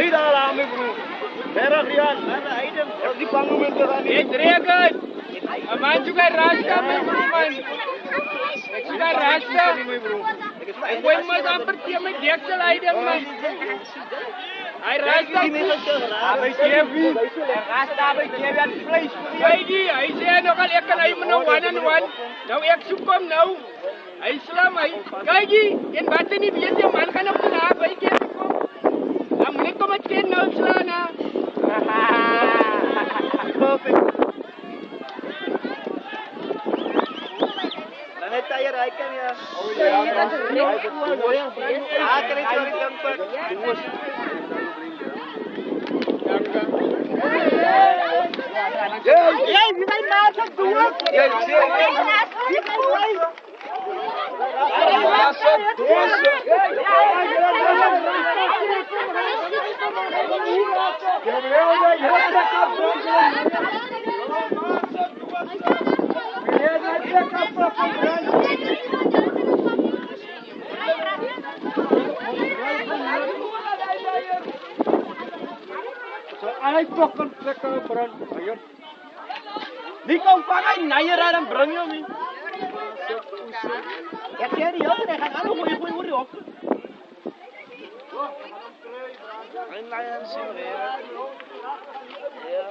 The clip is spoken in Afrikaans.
Tidak rame bro. Merah Rian. Mana item? Di panggung itu kan. Dregan. Aman juga rasa man. Juga rasa. Koy mas amper tiya may diak sa item man. Ay rasa. Abay Chevy. Rasa abay Chevy at place. Ay siya no kal ekal ay mo 1-on-1. Now ek sukom now. Ay Islam ay. Kagi yan bata ni biyan siya man ka na po na abay kaya ko. Amunin ko matkin na sila na. Perfect. Lanay tayo raikan ya. Oh ya. Kali cari tempat. Hey, kita masuk dua. Ay, pokok mereka beran. Ayun. Di kau pakai naya radang berangnya mi. Ya kiri ya, tu kan alu koi muri ok. Ain layan sih ya. Ya.